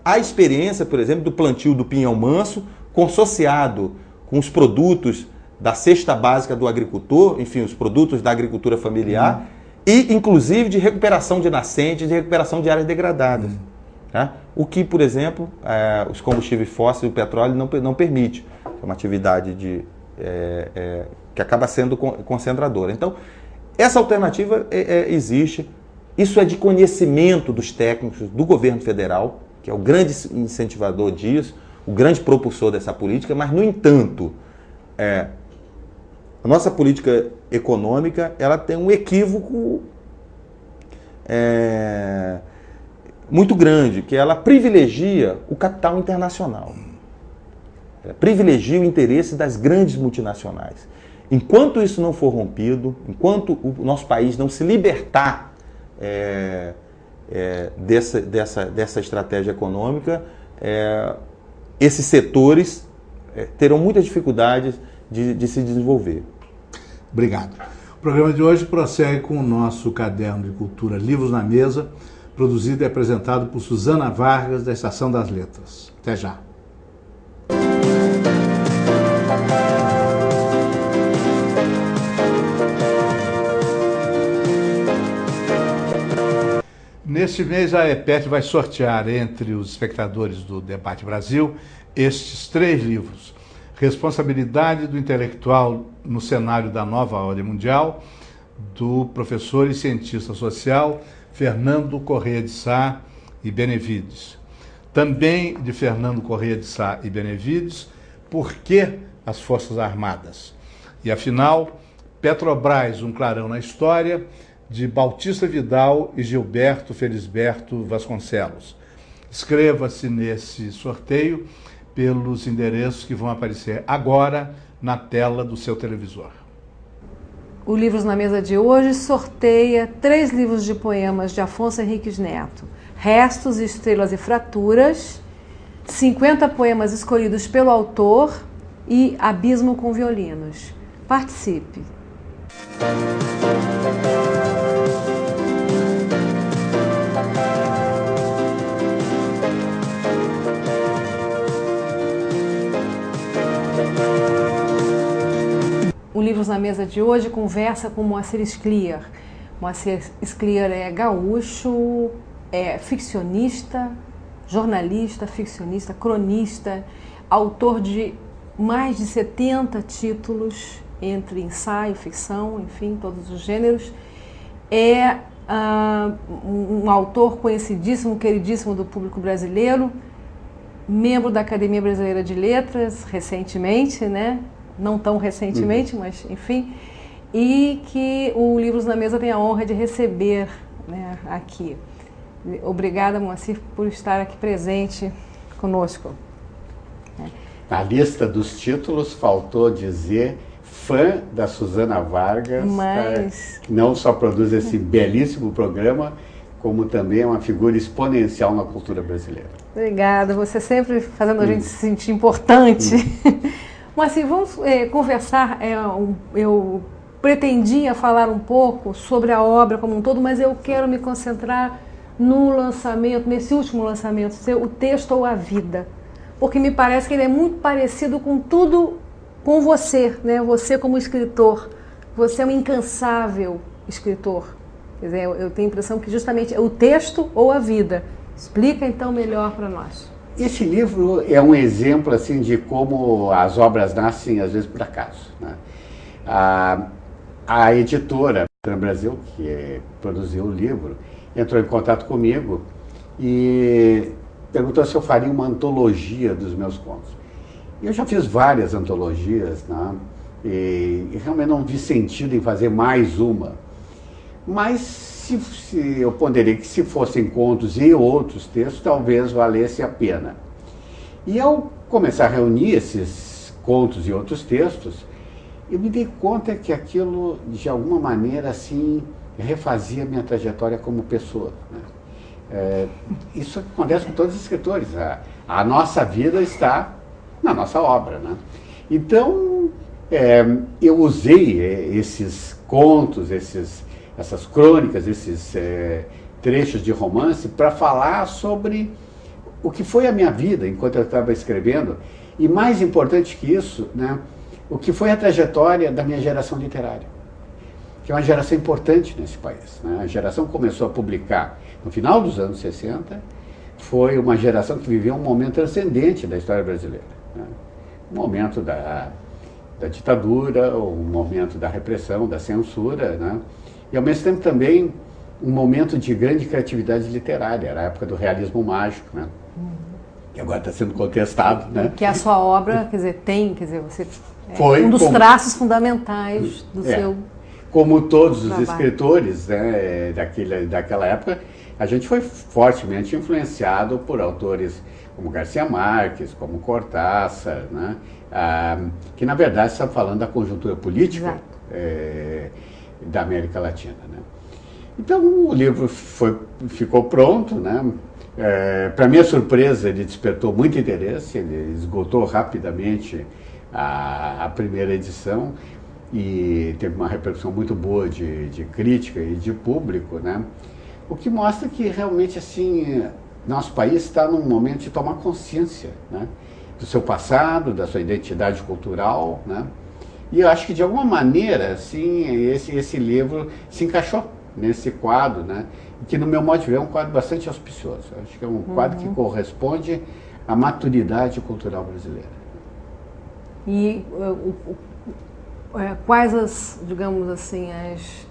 a experiência, por exemplo, do plantio do pinhão manso, consociado com os produtos da cesta básica do agricultor, enfim, os produtos da agricultura familiar, e inclusive de recuperação de nascentes, de recuperação de áreas degradadas. Tá? O que, por exemplo, os combustíveis fósseis e o petróleo não permite. É uma atividade que acaba sendo concentradora. Então, essa alternativa existe. Isso é de conhecimento dos técnicos do governo federal, que é o grande incentivador disso, o grande propulsor dessa política, mas, no entanto, a nossa política econômica ela tem um equívoco muito grande, que ela privilegia o capital internacional. Privilegia o interesse das grandes multinacionais. Enquanto isso não for rompido, enquanto o nosso país não se libertar dessa estratégia econômica, esses setores terão muitas dificuldades de se desenvolver. Obrigado. O programa de hoje prossegue com o nosso caderno de cultura Livros na Mesa, produzido e apresentado por Suzana Vargas, da Estação das Letras. Até já. Neste mês, a EPET vai sortear entre os espectadores do Debate Brasil estes 3 livros. Responsabilidade do Intelectual no Cenário da Nova Ordem Mundial, do professor e cientista social Fernando Corrêa de Sá e Benevides. Também de Fernando Corrêa de Sá e Benevides, Por que as Forças Armadas? E afinal, Petrobras, um clarão na história, de Bautista Vidal e Gilberto Felisberto Vasconcelos. Inscreva-se nesse sorteio pelos endereços que vão aparecer agora na tela do seu televisor. O Livros na Mesa de hoje sorteia 3 livros de poemas de Afonso Henriques Neto. Restos, Estrelas e Fraturas, 50 poemas escolhidos pelo autor e Abismo com Violinos. Participe! O Livros na Mesa de hoje conversa com Moacir Scliar. Moacir Scliar é gaúcho, é ficcionista, jornalista, ficcionista, cronista, autor de mais de 70 títulos, entre ensaio, ficção, enfim, todos os gêneros. É um autor conhecidíssimo, queridíssimo do público brasileiro, membro da Academia Brasileira de Letras, recentemente, né? Não tão recentemente, mas enfim, e que o Livros na Mesa tem a honra de receber, né, aqui. Obrigada, Moacir, por estar aqui presente conosco. Na lista dos títulos, faltou dizer fã da Suzana Vargas, mas... que não só produz esse belíssimo programa, como também é uma figura exponencial na cultura brasileira. Obrigada, você sempre fazendo a gente se sentir importante. Mas assim, vamos conversar, eu pretendia falar um pouco sobre a obra como um todo, mas eu quero me concentrar no lançamento, nesse último lançamento seu, O Texto ou a Vida, porque me parece que ele é muito parecido com tudo, com você, né? Você como escritor, você é um incansável escritor. Quer dizer, eu tenho a impressão que justamente é o texto ou a vida. Explica então melhor para nós. Esse livro é um exemplo assim de como as obras nascem às vezes por acaso, né? A editora Brasil, que produziu o livro, entrou em contato comigo e perguntou se eu faria uma antologia dos meus contos. Eu já fiz várias antologias, né? E realmente não vi sentido em fazer mais uma. Mas eu ponderei que se fossem contos e outros textos, talvez valesse a pena. E ao começar a reunir esses contos e outros textos, eu me dei conta que aquilo, de alguma maneira, assim, refazia minha trajetória como pessoa, né? Isso acontece com todos os escritores. A nossa vida está na nossa obra, né? Então, eu usei esses contos, essas crônicas, esses trechos de romance para falar sobre o que foi a minha vida enquanto eu estava escrevendo e, mais importante que isso, né, o que foi a trajetória da minha geração literária, que é uma geração importante nesse país, né? A geração que começou a publicar no final dos anos 60 foi uma geração que viveu um momento transcendente da história brasileira, né? Um momento da ditadura, um momento da repressão, da censura, né? E ao mesmo tempo também um momento de grande criatividade literária, era a época do realismo mágico, né? Que agora está sendo contestado, né? Que a sua obra, você foi um dos traços fundamentais do seu como todos os trabalho. Escritores, né, daquela época, a gente foi fortemente influenciado por autores como Garcia Marques, como Cortázar, né? Que na verdade está falando da conjuntura política da América Latina, né? Então o livro ficou pronto, né? Para minha surpresa, ele despertou muito interesse, ele esgotou rapidamente a primeira edição e teve uma repercussão muito boa de crítica e de público, né? O que mostra que realmente assim nosso país está num momento de tomar consciência, né, do seu passado, da sua identidade cultural, né? E eu acho que de alguma maneira assim esse livro se encaixou nesse quadro, né? Que no meu modo de ver é um quadro bastante auspicioso. Eu acho que é um quadro que corresponde à maturidade cultural brasileira. E quais digamos assim,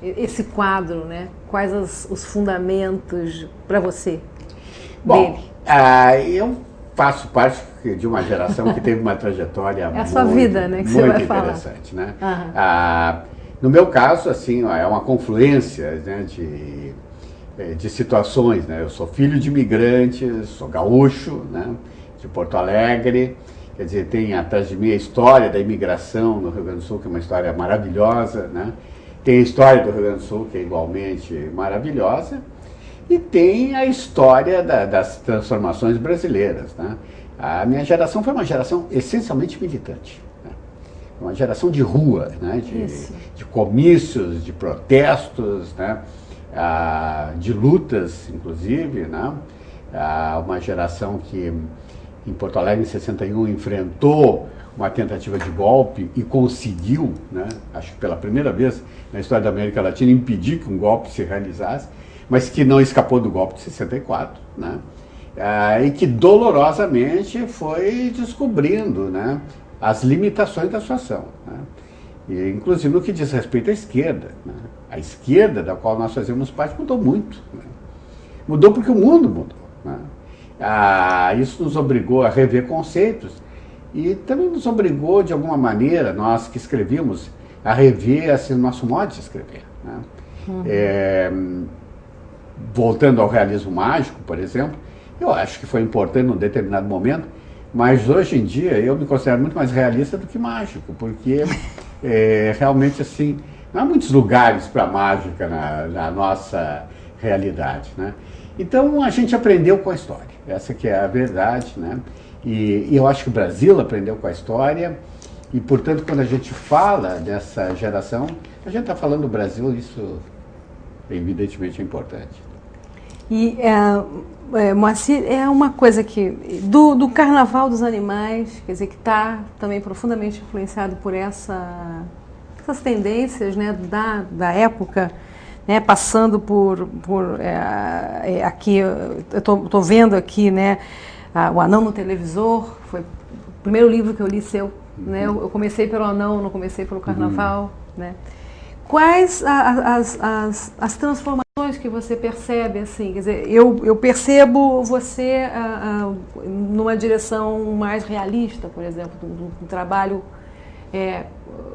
esse quadro, né? Quais os fundamentos para você dele? Eu faço parte de uma geração que teve uma trajetória a sua vida, né, que você vai interessante, falar. Né? No meu caso, assim, é uma confluência, né, de situações, né? Eu sou filho de imigrantes, sou gaúcho, né, de Porto Alegre. Quer dizer, tem atrás de mim a história da imigração no Rio Grande do Sul, que é uma história maravilhosa, né? Tem a história do Rio Grande do Sul, que é igualmente maravilhosa, e tem a história das transformações brasileiras, né? A minha geração foi uma geração essencialmente militante, né? Uma geração de rua, né? De comícios, de protestos, né? De lutas, inclusive, né? Uma geração que em Porto Alegre, em 61, enfrentou uma tentativa de golpe e conseguiu, né, acho que pela primeira vez na história da América Latina, impedir que um golpe se realizasse, mas que não escapou do golpe de 64, né, e que dolorosamente foi descobrindo, né, as limitações da sua ação, né, e, inclusive no que diz respeito à esquerda, né, a esquerda da qual nós fazemos parte mudou muito, né, mudou porque o mundo mudou, né. Isso nos obrigou a rever conceitos e também nos obrigou, de alguma maneira, nós que escrevíamos, a rever assim, o nosso modo de escrever, né? Voltando ao realismo mágico, por exemplo, eu acho que foi importante num determinado momento, mas hoje em dia eu me considero muito mais realista do que mágico, porque realmente assim, não há muitos lugares para mágica na nossa realidade, né? Então a gente aprendeu com a história, essa que é a verdade, né? E eu acho que o Brasil aprendeu com a história e, portanto, quando a gente fala dessa geração, a gente está falando do Brasil, isso evidentemente é importante. E, Moacir, é uma coisa que, do Carnaval dos Animais, quer dizer, que está também profundamente influenciado por essas tendências, né, da época, né, passando por aqui, eu estou vendo aqui, né, O Anão no Televisor, foi o primeiro livro que eu li seu, né, eu comecei pelo Anão, não comecei pelo Carnaval, né. Quais as transformações que você percebe, assim? Quer dizer, eu percebo você numa direção mais realista, por exemplo, um trabalho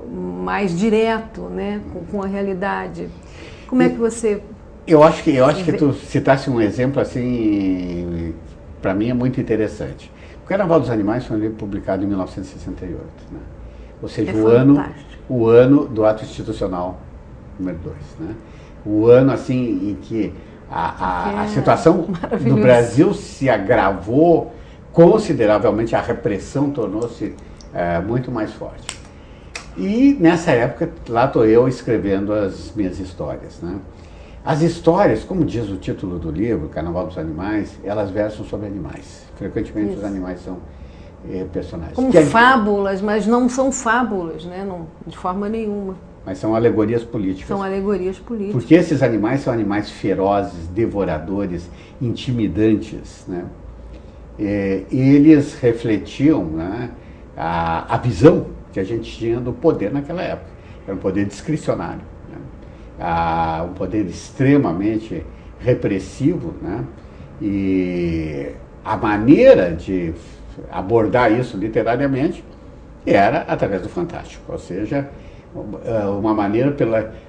mais direto, né, com a realidade. Como é que você... Eu acho que tu citasse um exemplo assim, para mim é muito interessante. O Carnaval dos Animais foi um livro publicado em 1968, né? Ou seja, o ano do ato institucional número 2, né? O ano assim em que a situação do Brasil se agravou consideravelmente, a repressão tornou-se muito mais forte. E nessa época, lá estou eu escrevendo as minhas histórias, né? As histórias, como diz o título do livro, Carnaval dos Animais, elas versam sobre animais. Frequentemente os animais são personagens. Como fábulas, mas não são fábulas, né? Não, de forma nenhuma. Mas são alegorias políticas. São alegorias políticas. Porque esses animais são animais ferozes, devoradores, intimidantes, né? Eles refletiam, né, a visão que a gente tinha do poder naquela época. Era um poder discricionário, né? Um poder extremamente repressivo, né? E a maneira de abordar isso literariamente era através do fantástico, ou seja, uma maneira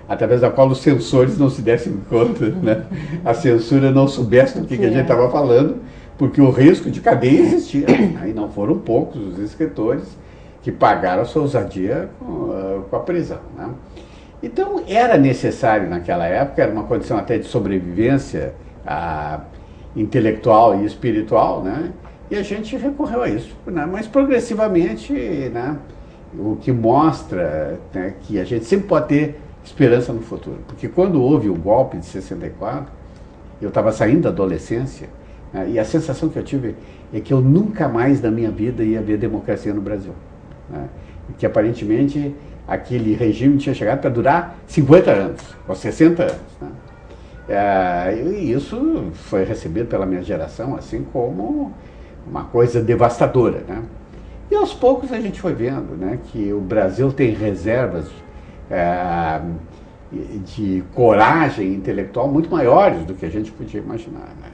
através da qual os censores não se dessem conta, né? A censura não soubesse do que a gente estava falando, porque o risco de cadeia existia, né? E não foram poucos os escritores que pagaram a sua ousadia com a prisão, né? Então era necessário naquela época, era uma condição até de sobrevivência intelectual e espiritual, né? E a gente recorreu a isso, né? Mas progressivamente, né, o que mostra, né, que a gente sempre pode ter esperança no futuro. Porque quando houve o golpe de 64, eu estava saindo da adolescência, né, e a sensação que eu tive é que eu nunca mais na minha vida ia ver democracia no Brasil, né? E que aparentemente aquele regime tinha chegado para durar 50 anos, ou 60 anos, né? E isso foi recebido pela minha geração assim como uma coisa devastadora, né? E aos poucos a gente foi vendo, né, que o Brasil tem reservas de coragem intelectual muito maiores do que a gente podia imaginar, né?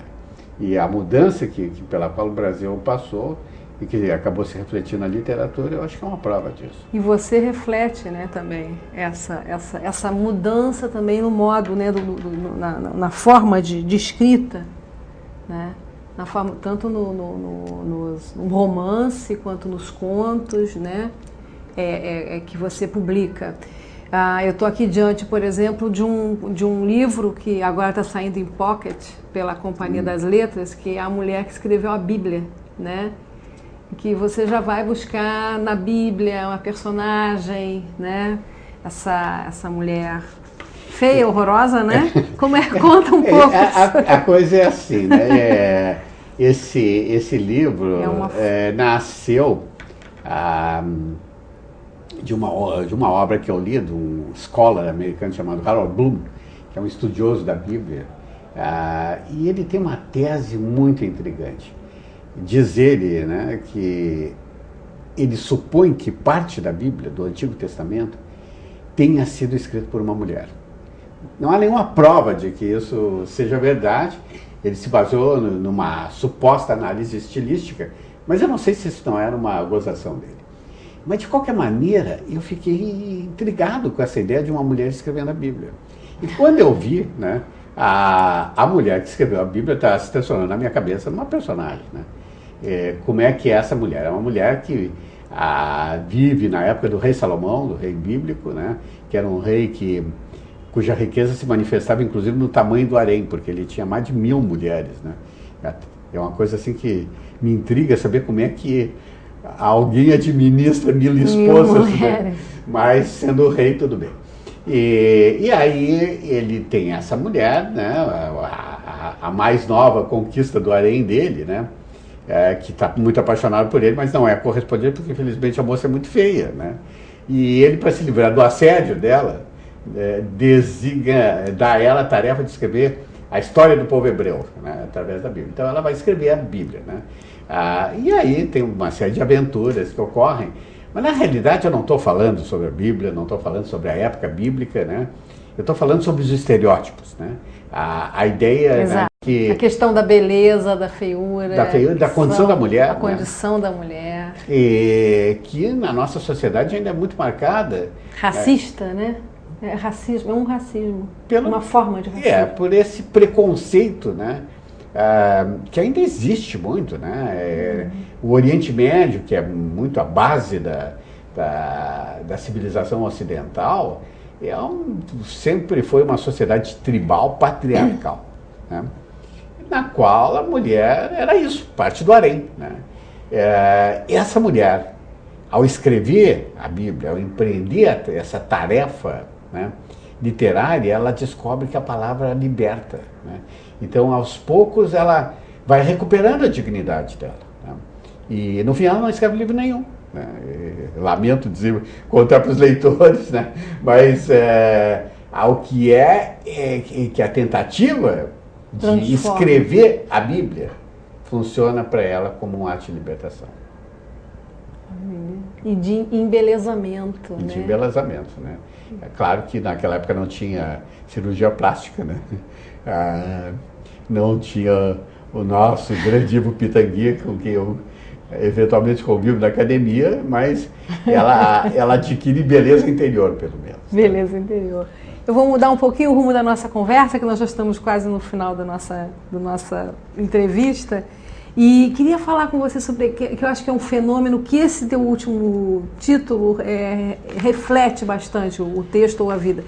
E a mudança pela qual o Brasil passou e que acabou se refletindo na literatura, eu acho que é uma prova disso. E você reflete, né, também essa mudança também no modo, né, na forma de escrita, né? Na forma, tanto no romance quanto nos contos, né, que você publica. Eu estou aqui diante, por exemplo, de um livro que agora está saindo em pocket pela Companhia das Letras, que é A Mulher que Escreveu a Bíblia, né? Que você já vai buscar na Bíblia uma personagem, né? Essa mulher feia, horrorosa, né? Como é? Conta um pouco. A coisa é assim, né? Esse livro nasceu de uma obra que eu li, de um scholar americano chamado Harold Bloom, que é um estudioso da Bíblia, e ele tem uma tese muito intrigante. Diz ele, né, que ele supõe que parte da Bíblia, do Antigo Testamento, tenha sido escrito por uma mulher. Não há nenhuma prova de que isso seja verdade. Ele se baseou numa suposta análise estilística, mas eu não sei se isso não era uma gozação dele. Mas, de qualquer maneira, eu fiquei intrigado com essa ideia de uma mulher escrevendo a Bíblia. E quando eu vi, né, a mulher que escreveu a Bíblia está se transformando na minha cabeça numa personagem, né? Como é que é essa mulher? É uma mulher que vive na época do rei Salomão, do rei bíblico, né, que era um rei cuja riqueza se manifestava inclusive no tamanho do harém, porque ele tinha mais de 1000 mulheres, né? É uma coisa assim que me intriga saber como é que alguém administra 1000 esposas, né? Mas sendo rei, tudo bem. E aí ele tem essa mulher, né, a mais nova conquista do harém dele, né, que está muito apaixonado por ele, mas não é correspondente porque infelizmente a moça é muito feia, né? E ele, para se livrar do assédio dela, dá a ela a tarefa de escrever a história do povo hebreu, né, através da Bíblia. Então ela vai escrever a Bíblia, né? E aí tem uma série de aventuras que ocorrem, Mas na realidade eu não estou falando sobre a Bíblia, não estou falando sobre a época bíblica, né? Eu estou falando sobre os estereótipos, né? A ideia, né, que... A questão da beleza, da feiura... Da condição da mulher. A condição da mulher. E que na nossa sociedade ainda é muito marcada. Racista, né? É racismo, é um racismo. Uma forma de racismo. Por esse preconceito, né? Que ainda existe muito, né? O Oriente Médio, que é muito a base da civilização ocidental, sempre foi uma sociedade tribal, patriarcal, né? Na qual a mulher era isso, parte do harém, né? Essa mulher, ao escrever a Bíblia, ao empreender essa tarefa, né, literária, ela descobre que a palavra liberta, né? Então, aos poucos, ela vai recuperando a dignidade dela, né? E, no final, ela não escreve livro nenhum, né? Lamento dizer, contar para os leitores, né? Mas ao que que a tentativa de escrever a Bíblia funciona para ela como um ato de libertação. E de embelezamento, né? De embelezamento, né? É claro que naquela época não tinha cirurgia plástica, né? Não tinha o nosso grande Ivo Pitangui, com quem eu eventualmente convivo na academia, mas ela adquire beleza interior, pelo menos. Beleza interior. Eu vou mudar um pouquinho o rumo da nossa conversa, que nós já estamos quase no final da nossa entrevista. E queria falar com você sobre, que eu acho que é um fenômeno que esse teu último título reflete bastante, o texto ou a vida.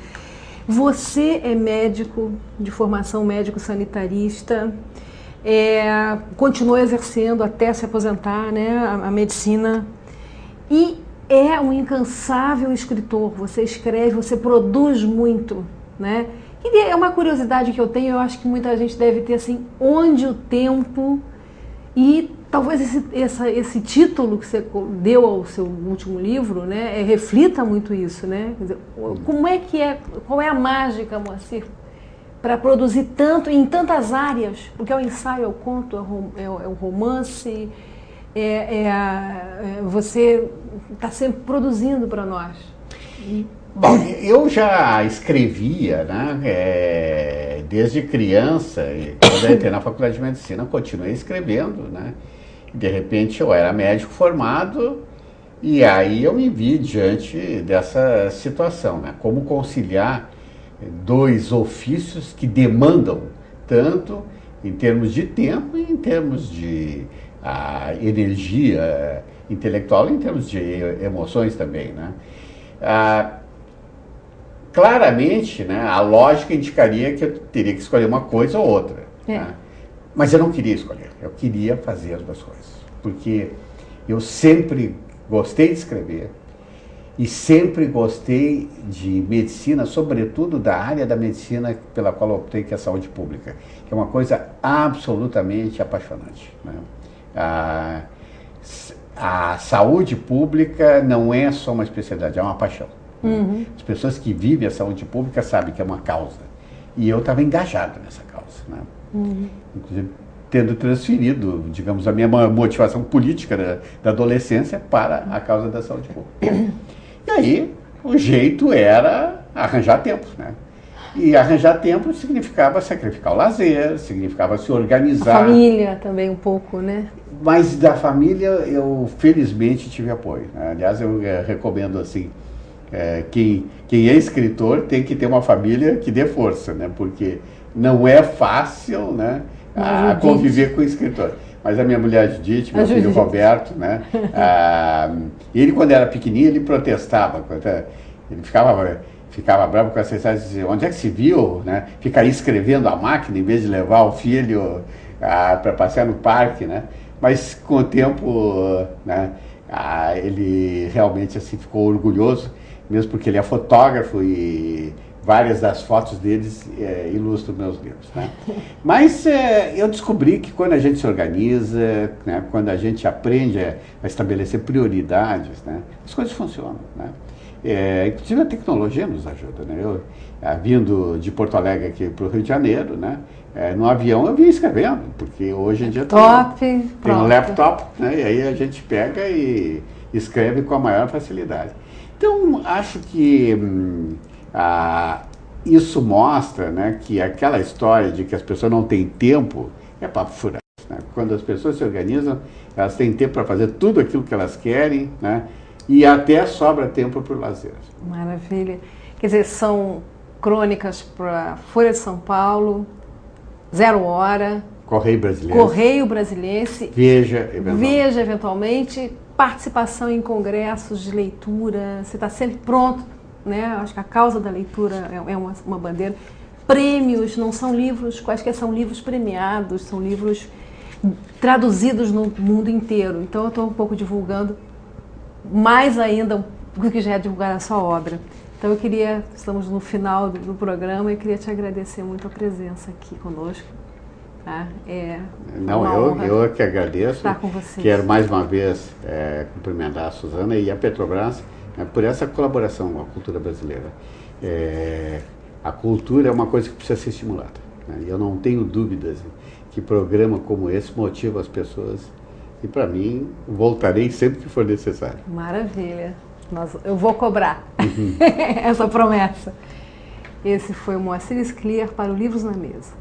Você é médico, de formação médico sanitarista, continuou exercendo até se aposentar, né, a medicina, e é um incansável escritor. Você escreve, você produz muito, né? E é uma curiosidade que eu tenho, eu acho que muita gente deve ter, assim, onde o tempo... E talvez esse título que você deu ao seu último livro, né, reflita muito isso, né? Quer dizer, qual é a mágica, Moacir, para produzir tanto, em tantas áreas? Porque é o ensaio, é o conto, é o romance, você está sempre produzindo para nós. Bom, eu já escrevia, né, desde criança, e quando eu entrei na faculdade de medicina, eu continuei escrevendo, né? De repente eu era médico formado e aí eu me vi diante dessa situação, né? Como conciliar dois ofícios que demandam tanto em termos de tempo e em termos de energia intelectual e em termos de emoções também, né? Claramente, né, a lógica indicaria que eu teria que escolher uma coisa ou outra, né? Mas eu não queria escolher, eu queria fazer as duas coisas, porque eu sempre gostei de escrever e sempre gostei de medicina, sobretudo da área da medicina pela qual eu optei, que é a saúde pública, que é uma coisa absolutamente apaixonante, né? A saúde pública não é só uma especialidade, é uma paixão. Uhum. As pessoas que vivem a saúde pública sabem que é uma causa. E eu estava engajado nessa causa, né? Uhum. Inclusive, tendo transferido, digamos, a minha motivação política da adolescência para a causa da saúde pública. E aí, o jeito era arranjar tempo, né? E arranjar tempo significava sacrificar o lazer, significava se organizar. A família também um pouco, né? Mas da família eu felizmente tive apoio, né? Aliás, eu recomendo assim, quem é escritor tem que ter uma família que dê força, né? Porque não é fácil, né, conviver com o escritor. Mas a minha mulher Judite, meu filho Roberto, né? Ele, quando era pequenininho, ele protestava. Ele ficava bravo com essa história e dizia, onde é que se viu, né, ficar escrevendo a máquina em vez de levar o filho para passear no parque, né? Mas com o tempo, né, ele realmente assim, ficou orgulhoso, mesmo porque ele é fotógrafo e várias das fotos deles ilustram meus livros, né? Mas eu descobri que quando a gente se organiza, né, quando a gente aprende a estabelecer prioridades, né, as coisas funcionam, né? Inclusive a tecnologia nos ajuda, né? Eu, vindo de Porto Alegre aqui para o Rio de Janeiro, né, no avião eu vinha escrevendo, porque hoje em dia tem um laptop, né, e aí a gente pega e escreve com a maior facilidade. Então, acho que isso mostra, né, que aquela história de que as pessoas não têm tempo é papo furado. Né? Quando as pessoas se organizam, elas têm tempo para fazer tudo aquilo que elas querem, né, e até sobra tempo para o lazer. Maravilha. Quer dizer, são crônicas para Folha de São Paulo, Zero Hora, Correio Brasiliense, Veja eventualmente, participação em congressos de leitura, você está sempre pronto, né? Acho que a causa da leitura é uma bandeira. Prêmios, não são livros, quaisquer são livros premiados, são livros traduzidos no mundo inteiro. Então eu estou um pouco divulgando mais ainda do que já é divulgar a sua obra. Então estamos no final do programa e queria te agradecer muito a presença aqui conosco. Tá? Eu que agradeço. Estar com vocês. Quero mais uma vez cumprimentar a Suzana e a Petrobras, né, por essa colaboração com a cultura brasileira. A cultura é uma coisa que precisa ser estimulada. Né, e eu não tenho dúvidas que programa como esse motiva as pessoas. E para mim, voltarei sempre que for necessário. Maravilha. Eu vou cobrar essa promessa. Esse foi o Moacir Scliar para o Livros na Mesa.